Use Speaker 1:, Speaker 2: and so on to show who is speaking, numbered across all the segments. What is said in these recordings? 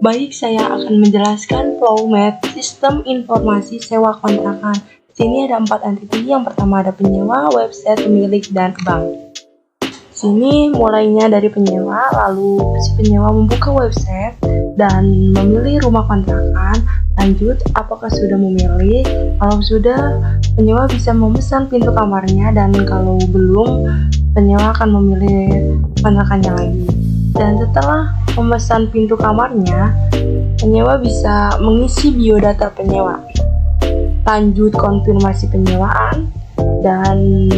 Speaker 1: Baik, saya akan menjelaskan FlowMed, sistem informasi sewa kontrakan. Di sini ada 4 entiti. Yang pertama ada penyewa, website, pemilik, dan bank. Di sini mulainya dari penyewa, lalu si penyewa membuka website dan memilih rumah kontrakan. Lanjut, apakah sudah memilih? Kalau sudah, penyewa bisa memesan pintu kamarnya, dan kalau belum, penyewa akan memilih kontrakannya lagi. Dan setelah memesan pintu kamarnya, penyewa bisa mengisi biodata penyewa. Lanjut konfirmasi penyewaan, dan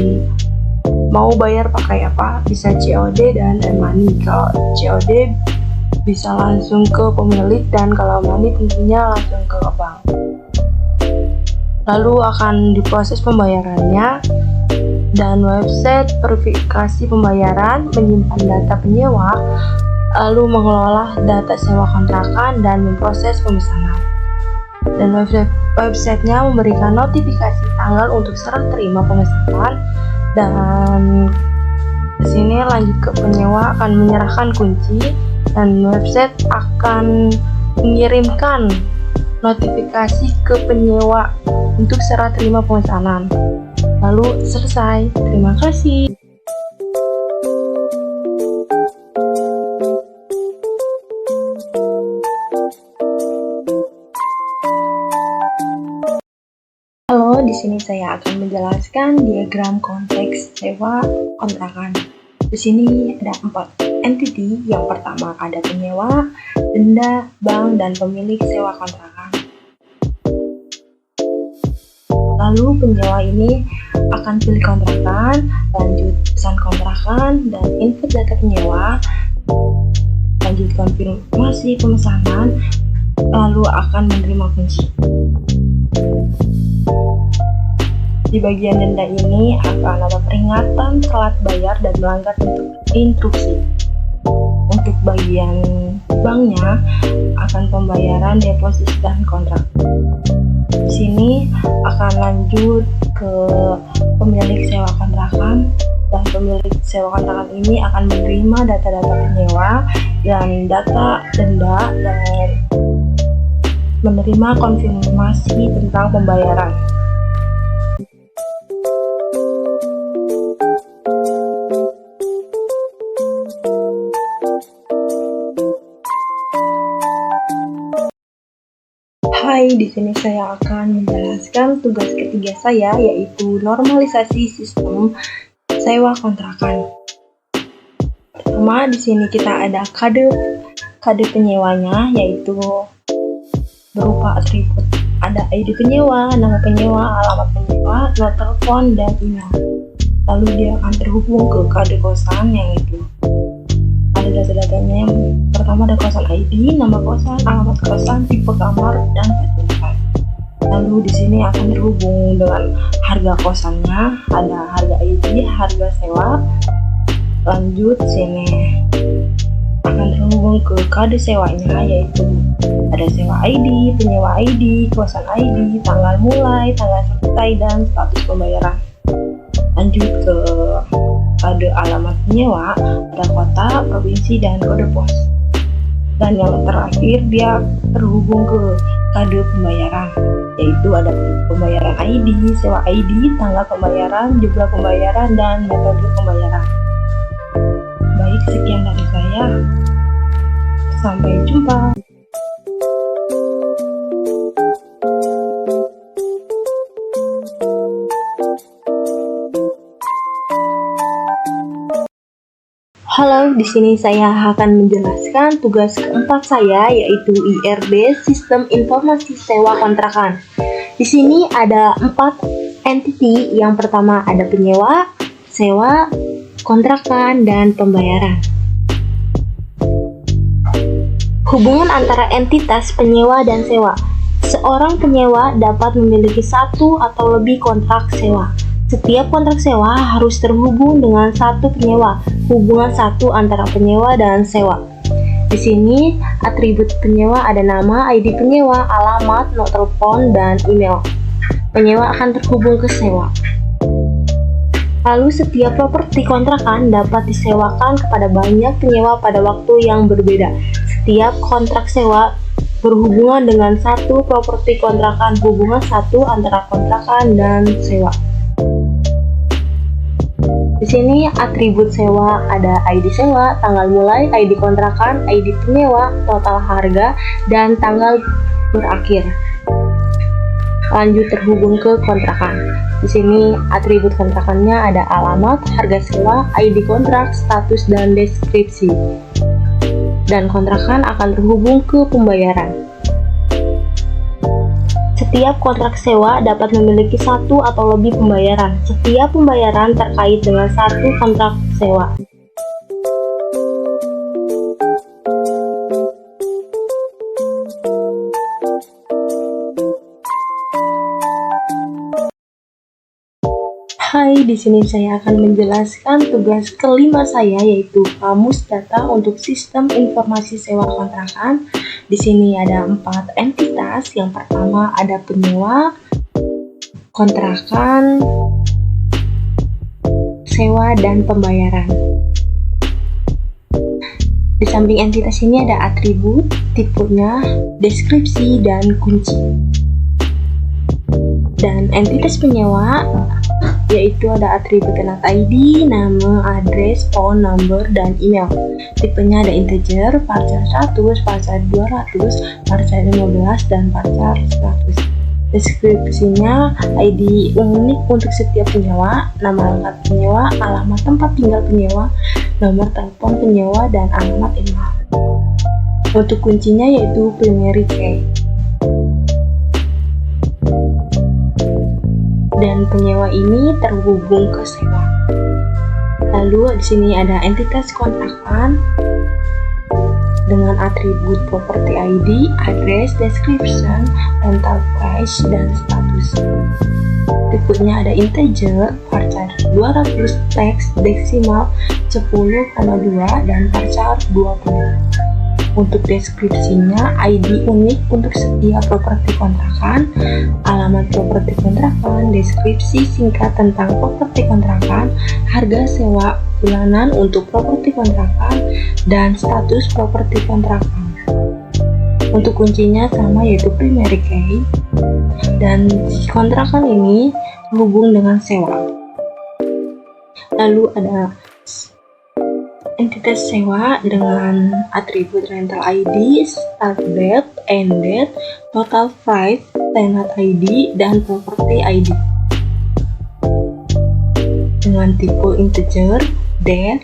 Speaker 1: mau bayar pakai apa? Bisa COD dan e-money. Kalau COD bisa langsung ke pemilik, dan kalau money tentunya langsung ke bank. Lalu akan diproses pembayarannya, dan website verifikasi pembayaran menyimpan data penyewa, lalu mengelola data sewa kontrakan dan memproses pemesanan. Dan websitenya memberikan notifikasi tanggal untuk serah terima pemesanan, dan di sini lanjut ke penyewa akan menyerahkan kunci, dan website akan mengirimkan notifikasi ke penyewa untuk serah terima pemesanan. Lalu selesai. Terima kasih. Halo, di sini saya akan menjelaskan diagram konteks sewa kontrakan. Di sini ada 4 entiti. Yang pertama ada penyewa, denda, bank, dan pemilik sewa kontrakan. Lalu penyewa ini akan pilih kontrakan, lanjut pesan kontrakan, dan input data penyewa, lanjut konfirmasi pemesanan, lalu akan menerima kunci. Di bagian denda ini akan ada peringatan telat bayar dan melanggar instruksi. Untuk bagian banknya akan pembayaran deposit dan kontrak. Di sini akan lanjut ke pemilik sewa kontrakan, dan pemilik sewa kontrakan ini akan menerima data-data penyewa dan data denda, dan menerima konfirmasi tentang pembayaran. Hai, di sini saya akan menjelaskan tugas ketiga saya, yaitu normalisasi sistem sewa kontrakan. Pertama, di sini kita ada kode penyewanya, yaitu berupa atribut. Ada ID penyewa, nama penyewa, alamat penyewa, nomor telepon, dan email. Lalu dia akan terhubung ke kode kosan, yang itu ada data-datanya. Yang pertama ada kosan ID, nama kosan, alamat kosan, tipe kamar, dan fasilitas. Lalu di sini akan terhubung dengan harga kosannya, ada harga ID, harga sewa. Lanjut sini akan terhubung ke kode sewanya, yaitu ada sewa ID, penyewa ID, kosan ID, tanggal mulai, tanggal selesai, dan status pembayaran. Lanjut ke kode alamat penyewa, ada kota, provinsi, dan kode pos. Dan yang terakhir dia terhubung ke kode pembayaran, yaitu ada pembayaran ID, sewa ID, tanggal pembayaran, jumlah pembayaran, dan metode pembayaran. Baik, sekian dari saya. Sampai jumpa. Halo, di sini saya akan menjelaskan tugas keempat saya, yaitu IRB, Sistem Informasi Sewa Kontrakan. Di sini ada 4 entiti. Yang pertama ada penyewa, sewa, kontrakan, dan pembayaran. Hubungan antara entitas penyewa dan sewa. Seorang penyewa dapat memiliki 1 atau lebih kontrak sewa. Setiap kontrak sewa harus terhubung dengan satu penyewa, hubungan satu antara penyewa dan sewa. Di sini atribut penyewa ada nama, ID penyewa, alamat, nomor telepon, dan email. Penyewa akan terhubung ke sewa. Lalu setiap properti kontrakan dapat disewakan kepada banyak penyewa pada waktu yang berbeda. Setiap kontrak sewa berhubungan dengan satu properti kontrakan, hubungan satu antara kontrakan dan sewa. Di sini atribut sewa ada ID sewa, tanggal mulai, ID kontrakan, ID penyewa, total harga, dan tanggal berakhir. Lanjut terhubung ke kontrakan. Di sini atribut kontrakannya ada alamat, harga sewa, ID kontrak, status, dan deskripsi. Dan kontrakan akan terhubung ke pembayaran. Setiap kontrak sewa dapat memiliki satu atau lebih pembayaran. Setiap pembayaran terkait dengan satu kontrak sewa. Hai, di sini saya akan menjelaskan tugas kelima saya, yaitu kamus data untuk sistem informasi sewa kontrakan. Di sini ada 4 entitas. Yang pertama ada penyewa, kontrakan, sewa, dan pembayaran. Di samping entitas ini ada atribut, tipenya, deskripsi, dan kunci. Dan entitas penyewa yaitu ada atribut tenant ID, nama, address, phone number, dan email. Tipenya ada integer, varchar 100, varchar 200, varchar 15, dan varchar 100. Deskripsinya ID unik untuk setiap penyewa, nama lengkap penyewa, alamat tempat tinggal penyewa, nomor telepon penyewa, dan alamat email. Untuk kuncinya yaitu primary key. Dan penyewa ini terhubung ke sewa. Lalu di sini ada entitas kontrakan dengan atribut property ID, address, description, rental price, dan status. Tipenya ada integer, varchar 200, teks, desimal 10,2, dan varchar 20. Untuk deskripsinya, ID unik untuk setiap properti kontrakan, alamat properti kontrakan, deskripsi singkat tentang properti kontrakan, harga sewa bulanan untuk properti kontrakan, dan status properti kontrakan. Untuk kuncinya sama, yaitu primary key, dan kontrakan ini terhubung dengan sewa. Lalu ada entitas sewa dengan atribut rental ID, start date, end date, total price, tenant ID, dan property ID. Dengan tipe integer, date,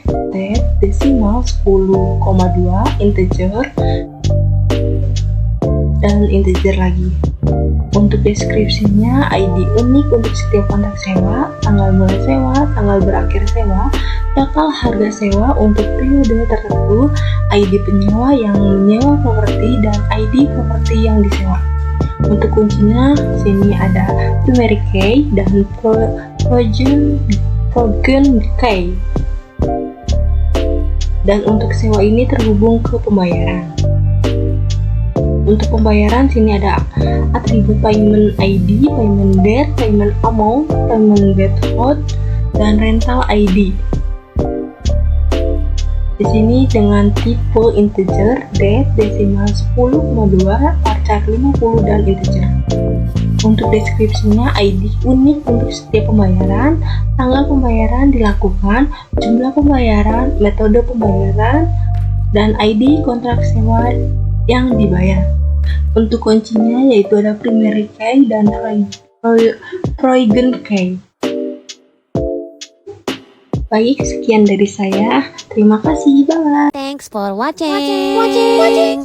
Speaker 1: desimal 10,2, integer, dan integer lagi. Untuk deskripsinya, ID unik untuk setiap kontrak sewa, tanggal mulai sewa, tanggal berakhir sewa, total harga sewa untuk periode tertentu, ID penyewa yang menyewa properti, dan ID properti yang disewa. Untuk kuncinya, sini ada primary key dan progen key. Dan untuk sewa ini terhubung ke pembayaran. Untuk pembayaran, sini ada atribut payment ID, payment date, payment amount, payment method, dan rental ID. Di sini dengan tipe integer, date, desimal 10,2, varchar 50, dan integer. Untuk deskripsinya, ID unik untuk setiap pembayaran, tanggal pembayaran dilakukan, jumlah pembayaran, metode pembayaran, dan ID kontrak sewa yang dibayar. Untuk kuncinya yaitu ada primary key dan progen key. Baik, sekian dari saya. Terima kasih. Bye.
Speaker 2: Thanks for watching.